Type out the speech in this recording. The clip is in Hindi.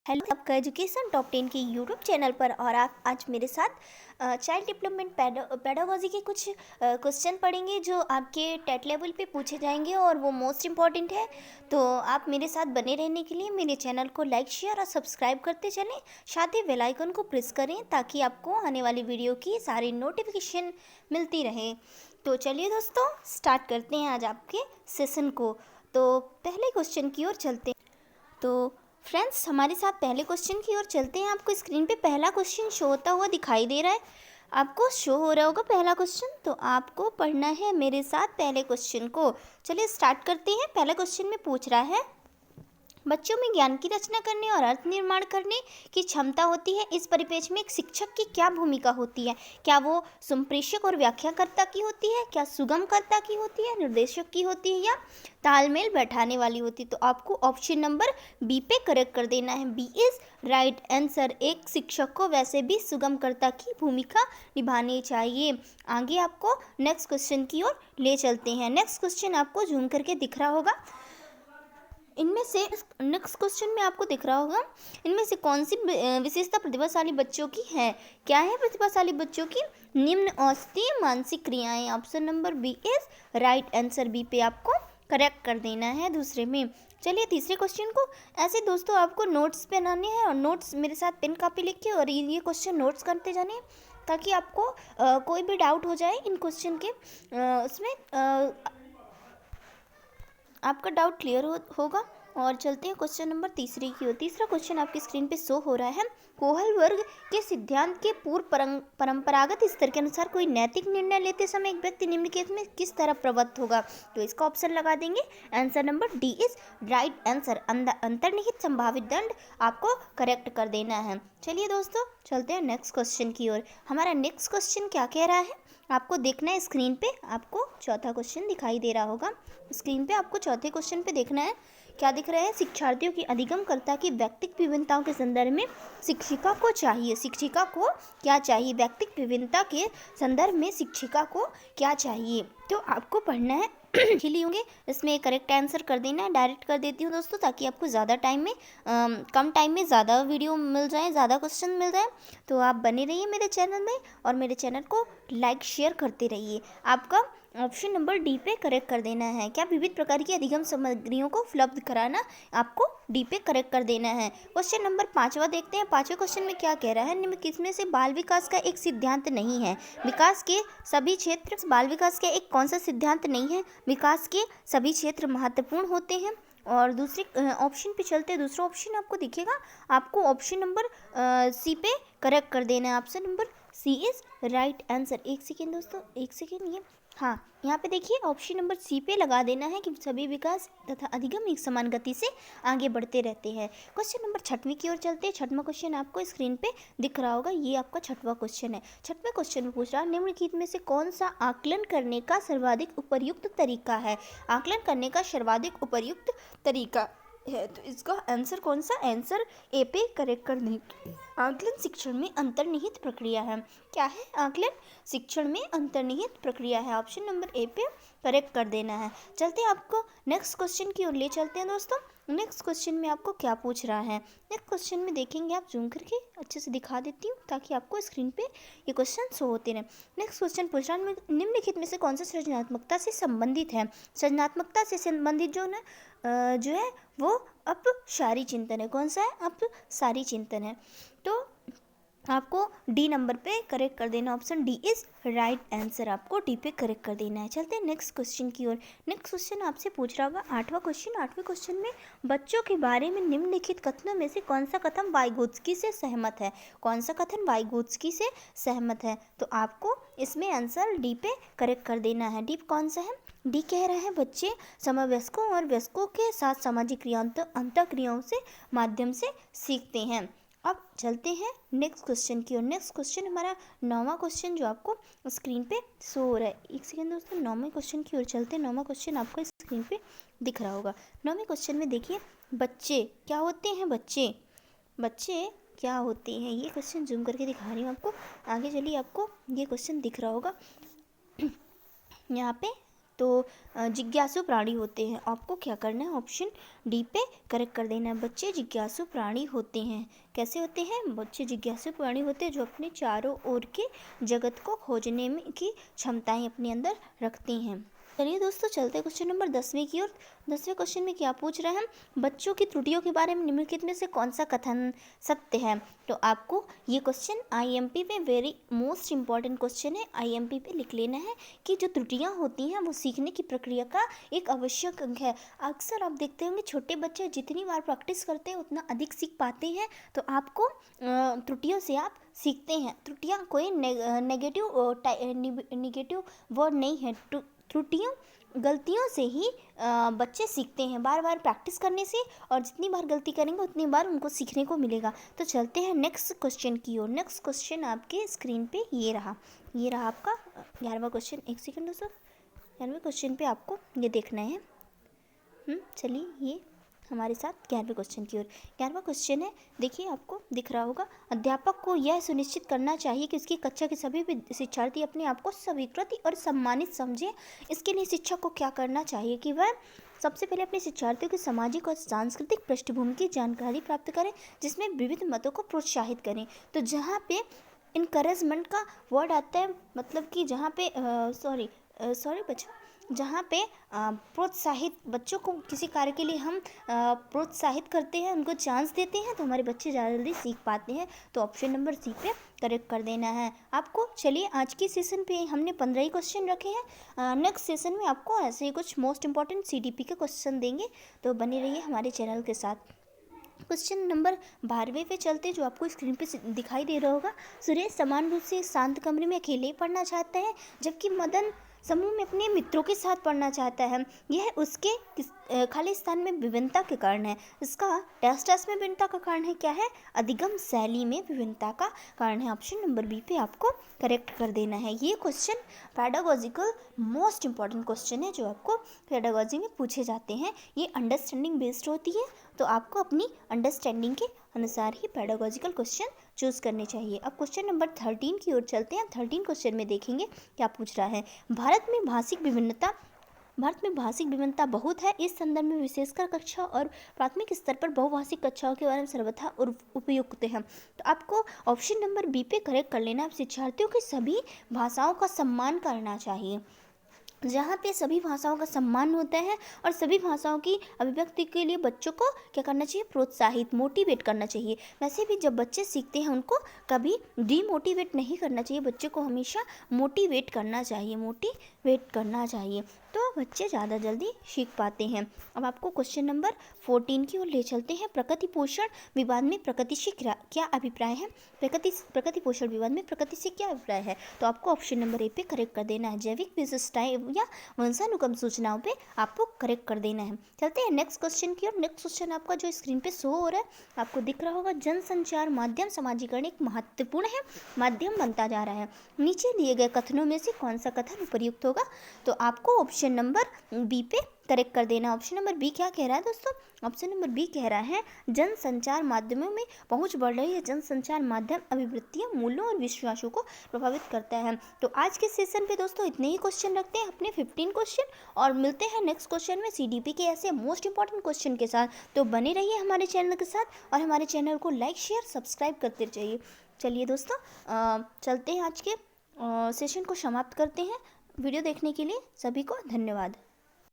हेलो, आपका एजुकेशन टॉप 10 के यूट्यूब चैनल पर। और आप आज मेरे साथ चाइल्ड डेवलपमेंट पेडागोजी के कुछ क्वेश्चन पढ़ेंगे जो आपके टेट लेवल पे पूछे जाएंगे और वो मोस्ट इम्पॉर्टेंट है। तो आप मेरे साथ बने रहने के लिए मेरे चैनल को लाइक शेयर और सब्सक्राइब करते चलें, साथ ही बेल आइकन को प्रेस करें ताकि आपको आने वाली वीडियो की सारी नोटिफिकेशन मिलती रहे। तो चलिए दोस्तों, स्टार्ट करते हैं आज आपके सेशन को। तो पहले क्वेश्चन की ओर चलते हैं। तो फ्रेंड्स, हमारे साथ पहले क्वेश्चन की ओर चलते हैं। आपको स्क्रीन पे पहला क्वेश्चन शो होता हुआ दिखाई दे रहा है। आपको शो हो रहा होगा पहला क्वेश्चन, तो आपको पढ़ना है मेरे साथ पहले क्वेश्चन को। चलिए स्टार्ट करते हैं। पहला क्वेश्चन में पूछ रहा है, बच्चों में ज्ञान की रचना करने और अर्थ निर्माण करने की क्षमता होती है। इस परिप्रेक्ष्य में एक शिक्षक की क्या भूमिका होती है? क्या वो संप्रेषक और व्याख्याकर्ता की होती है, क्या सुगमकर्ता की होती है, निर्देशक की होती है, या तालमेल बैठाने वाली होती है? तो आपको ऑप्शन नंबर बी पे करेक्ट कर देना है। B is right answer. एक शिक्षक को वैसे भी सुगमकर्ता की भूमिका निभानी चाहिए। आगे आपको नेक्स्ट क्वेश्चन की ओर ले चलते हैं। नेक्स्ट क्वेश्चन आपको झूम करके दिख रहा होगा। इनमें से नेक्स्ट क्वेश्चन में आपको दिख रहा होगा, इनमें से कौन सी विशेषता प्रतिभाशाली बच्चों की है? क्या है प्रतिभाशाली बच्चों की? निम्न औसतीय मानसिक क्रियाएं। Option number B is right answer. B पे आपको करेक्ट कर देना है दूसरे में। चलिए तीसरे क्वेश्चन को। ऐसे दोस्तों, आपको नोट्स बनाने हैं और नोट्स मेरे साथ पेन कापी लिख के और ये क्वेश्चन नोट्स करते जाने हैं, ताकि आपको कोई भी डाउट हो जाए इन क्वेश्चन के उसमें आपका डाउट क्लियर होगा। और चलते हैं क्वेश्चन नंबर तीसरे की ओर। तीसरा क्वेश्चन आपकी स्क्रीन पे शो हो रहा है। कोहल वर्ग के सिद्धांत के पूर्व परंपरागत स्तर के अनुसार कोई नैतिक निर्णय लेते समय एक व्यक्ति निम्न केस में किस तरह प्रवृत्त होगा? तो इसका ऑप्शन लगा देंगे। Answer number D is right answer. अंतर्निहित संभावित दंड आपको करेक्ट कर देना है। चलिए दोस्तों, चलते हैं नेक्स्ट क्वेश्चन की ओर। हमारा नेक्स्ट क्वेश्चन क्या कह रहा है आपको देखना है स्क्रीन पे। आपको चौथा क्वेश्चन दिखाई दे रहा होगा स्क्रीन पे। आपको चौथे क्वेश्चन पे देखना है, क्या दिख रहा है? शिक्षार्थियों की अधिगमकर्ता की व्यक्तिगत विभिन्नताओं के संदर्भ में शिक्षिका को चाहिए। शिक्षिका को क्या चाहिए? व्यक्तिगत विभिन्नता के संदर्भ में शिक्षिका को क्या चाहिए? तो आपको पढ़ना है खिली होंगे, इसमें करेक्ट आंसर कर देना है। डायरेक्ट कर देती हूँ दोस्तों, ताकि आपको ज़्यादा टाइम में कम टाइम में ज़्यादा वीडियो मिल जाए, ज़्यादा क्वेश्चन मिल जाए। तो आप बने रहिए मेरे चैनल में और मेरे चैनल को लाइक शेयर करते रहिए। आपका ऑप्शन नंबर डी पे करेक्ट कर देना है। क्या विविध प्रकार की अधिगम सामग्रियों को उपलब्ध कराना? आपको डी पे करेक्ट कर देना है। क्वेश्चन नंबर 5वां देखते हैं। 5वें क्वेश्चन में क्या कह रहा है? निम्न किसमें से बाल विकास का एक सिद्धांत नहीं है? विकास के सभी क्षेत्र, बाल विकास का एक कौन सा सिद्धांत नहीं है? विकास के सभी क्षेत्र महत्वपूर्ण होते हैं। और दूसरे ऑप्शन पे चलते हैं। दूसरा ऑप्शन आपको दिखेगा, आपको ऑप्शन नंबर सी पे करेक्ट कर देना है। Option number C is right answer. एक सेकेंड दोस्तों, एक सेकेंड। ये हाँ, यहाँ पे देखिए ऑप्शन नंबर सी पे लगा देना है कि सभी विकास तथा अधिगम एक समान गति से आगे बढ़ते रहते हैं। क्वेश्चन नंबर 6वीं की ओर चलते हैं। 6वां क्वेश्चन आपको स्क्रीन पे दिख रहा होगा। ये आपका 6वां क्वेश्चन है। 6वें क्वेश्चन में पूछ रहा है, निम्नलिखित में से कौन सा आकलन करने का सर्वाधिक उपयुक्त तरीका है? आकलन करने का सर्वाधिक उपयुक्त तरीका है, तो इसका आंसर कौन सा? आंसर ए पे करेक्ट करने की। आकलन शिक्षण में अंतर्निहित प्रक्रिया है। क्या है? आकलन शिक्षण में अंतर्निहित प्रक्रिया है। ऑप्शन नंबर ए पे करेक्ट कर देना है। चलते हैं आपको नेक्स्ट क्वेश्चन की ओर ले चलते हैं दोस्तों। नेक्स्ट क्वेश्चन में आपको क्या पूछ रहा है? नेक्स्ट क्वेश्चन में देखेंगे, आप जूम करके अच्छे से दिखा देती हूँ ताकि आपको स्क्रीन पे ये क्वेश्चन शो होते रहे। नेक्स्ट क्वेश्चन पूछ रहा है, निम्नलिखित में से कौन सा सृजनात्मकता से संबंधित है? सृजनात्मकता से संबंधित जो है वो अपसारी चिंतन है। कौन सा है? अपसारी चिंतन है। तो आपको डी नंबर पे करेक्ट कर देना। Option D is right answer. आपको डी पे करेक्ट कर देना है। चलते हैं नेक्स्ट क्वेश्चन की ओर। नेक्स्ट क्वेश्चन आपसे पूछ रहा होगा 8वां क्वेश्चन। 8वें क्वेश्चन में बच्चों के बारे में निम्नलिखित कथनों में से कौन सा कथन वाइगोत्स्की से सहमत है? कौन सा कथन वाइगोत्स्की से सहमत है? तो आपको इसमें आंसर डी पे करेक्ट कर देना है। डी कौन सा है? डी कह रहा है, बच्चे समवयस्कों और वयस्कों के साथ सामाजिक अंतःक्रियाओं से माध्यम से सीखते हैं। अब चलते हैं नेक्स्ट क्वेश्चन की ओर। नेक्स्ट क्वेश्चन हमारा 9वां क्वेश्चन जो आपको स्क्रीन पे शो हो रहा है। एक सेकेंड दोस्तों, 9वें क्वेश्चन की ओर चलते हैं। 9वां क्वेश्चन आपको स्क्रीन पे दिख रहा होगा। 9वें क्वेश्चन में देखिए, बच्चे क्या होते हैं? बच्चे क्या होते हैं? ये क्वेश्चन जूम करके दिखा रही हूँ आपको। आगे चलिए, आपको ये क्वेश्चन दिख रहा होगा यहाँ पे। तो जिज्ञासु प्राणी होते हैं। आपको क्या करना है, ऑप्शन डी पे करेक्ट कर देना है। बच्चे जिज्ञासु प्राणी होते हैं। कैसे होते हैं? बच्चे जिज्ञासु प्राणी होते हैं जो अपने चारों ओर के जगत को खोजने में की क्षमताएं अपने अंदर रखते हैं। चलिए दोस्तों, चलते क्वेश्चन नंबर 10वें की ओर। 10वें क्वेश्चन में क्या पूछ रहे हैं हम? बच्चों की त्रुटियों के बारे में निम्नलिखित में से कौन सा कथन सत्य है? तो आपको ये क्वेश्चन आईएमपी पे वेरी मोस्ट इंपॉर्टेंट क्वेश्चन है, आईएमपी पे लिख लेना है कि जो त्रुटियां होती हैं वो सीखने की प्रक्रिया का एक आवश्यक अंग है। अक्सर आप देखते होंगे छोटे बच्चे जितनी बार प्रैक्टिस करते हैं उतना अधिक सीख पाते हैं। तो आपको त्रुटियों से आप सीखते हैं। त्रुटियां कोई नेगेटिव वर्ड नहीं है। त्रुटियों गलतियों से ही बच्चे सीखते हैं, बार बार प्रैक्टिस करने से, और जितनी बार गलती करेंगे उतनी बार उनको सीखने को मिलेगा। तो चलते हैं नेक्स्ट क्वेश्चन की ओर। नेक्स्ट क्वेश्चन आपके स्क्रीन पे ये रहा आपका 11वां क्वेश्चन। एक सेकंड दोस्तों, 11वें क्वेश्चन पे आपको ये देखना है। चलिए ये हमारे साथ 11वें क्वेश्चन की ओर। 11वां क्वेश्चन है, देखिए आपको दिख रहा होगा। अध्यापक को यह सुनिश्चित करना चाहिए कि उसकी कक्षा के सभी शिक्षार्थी अपने आप को स्वीकृत और सम्मानित समझें। इसके लिए शिक्षक को क्या करना चाहिए कि वह सबसे पहले अपने शिक्षार्थियों की सामाजिक और सांस्कृतिक पृष्ठभूमि की जानकारी प्राप्त करें, जिसमें विविध मतों को प्रोत्साहित करें। तो जहाँ पे इनकरेजमेंट का वर्ड आता है, मतलब कि जहाँ पे सॉरी बच्चों, जहाँ पे प्रोत्साहित, बच्चों को किसी कार्य के लिए हम प्रोत्साहित करते हैं, उनको चांस देते हैं, तो हमारे बच्चे ज़्यादा जल्दी सीख पाते हैं। तो ऑप्शन नंबर सी पे करेक्ट कर देना है आपको। चलिए आज की सेशन पे हमने 15 ही क्वेश्चन रखे हैं। नेक्स्ट सेशन में आपको ऐसे ही कुछ मोस्ट इंपॉर्टेंट सीडीपी के क्वेश्चन देंगे, तो बने रहिए हमारे चैनल के साथ। क्वेश्चन नंबर 12वें पे चलते हैं, जो आपको स्क्रीन पे दिखाई दे रहा होगा। सुरेश समान रूप से शांत कमरे में अकेले पढ़ना चाहता है, जबकि मदन समूह में अपने मित्रों के साथ पढ़ना चाहता है। यह उसके खाली स्थान में विभिन्नता के कारण है। इसका डैश में विभिन्नता का कारण है क्या है? अधिगम शैली में विभिन्नता का कारण है। ऑप्शन नंबर बी पे आपको करेक्ट कर देना है। ये क्वेश्चन पैडागॉजिकल मोस्ट इंपॉर्टेंट क्वेश्चन है जो आपको पैडागॉजी में पूछे जाते हैं। ये अंडरस्टैंडिंग बेस्ड होती है, तो आपको अपनी अंडरस्टैंडिंग के अनुसार ही पैडागॉजिकल क्वेश्चन चूज़ करने चाहिए। अब क्वेश्चन नंबर 13 की ओर चलते हैं। 13 क्वेश्चन में देखेंगे क्या पूछ रहा है। भारत में भाषिक विभिन्नता बहुत है। इस संदर्भ में विशेषकर कक्षा और प्राथमिक स्तर पर बहुभाषिक कक्षाओं के बारे में सर्वथा उपयुक्त है। तो आपको ऑप्शन नंबर बी पे करेक्ट कर लेना। शिक्षार्थियों की सभी भाषाओं का सम्मान करना चाहिए। जहाँ पे सभी भाषाओं का सम्मान होता है और सभी भाषाओं की अभिव्यक्ति के लिए बच्चों को क्या करना चाहिए? प्रोत्साहित, मोटिवेट करना चाहिए। वैसे भी जब बच्चे सीखते हैं उनको कभी डीमोटिवेट नहीं करना चाहिए, बच्चों को हमेशा मोटिवेट करना चाहिए, तो बच्चे ज़्यादा जल्दी सीख पाते हैं। अब आपको क्वेश्चन नंबर 14 की ओर ले चलते हैं। प्रकृति पोषण विवाद में प्रकृति से क्या अभिप्राय है? प्रकृति पोषण विवाद में प्रकृति से क्या अभिप्राय है? तो आपको ऑप्शन नंबर ए पे करेक्ट कर देना है। जैविक विशिष्टताएं या वंशानुगम सूचनाओं पे आपको करेक्ट कर देना है। चलते हैं नेक्स्ट क्वेश्चन की ओर। नेक्स्ट क्वेश्चन आपका जो स्क्रीन पे शो हो रहा है आपको दिख रहा होगा। जनसंचार माध्यम समाजीकरण एक महत्वपूर्ण है माध्यम बनता जा रहा है। नीचे दिए गए कथनों में से कौन सा कथन उपयुक्त होगा? तो आपको ऑप्शन नंबर बी पे करेक्ट कर देना। ऑप्शन नंबर बी क्या कह रहा है दोस्तों? ऑप्शन नंबर बी कह रहा है जनसंचार माध्यमों में पहुंच बढ़ रही है। जनसंचार माध्यम अभिवृत्तियों, मूल्यों और विश्वासों को प्रभावित करता है। तो आज के सेशन पे दोस्तों इतने ही क्वेश्चन रखते हैं, अपने 15 क्वेश्चन, और मिलते हैं नेक्स्ट क्वेश्चन में सीडीपी के ऐसे मोस्ट इंपॉर्टेंट क्वेश्चन के साथ। तो बने रहिए हमारे चैनल के साथ और हमारे चैनल को लाइक शेयर सब्सक्राइब करते रहिए। चलिए दोस्तों चलते हैं, आज के सेशन को समाप्त करते हैं। वीडियो देखने के लिए सभी को धन्यवाद।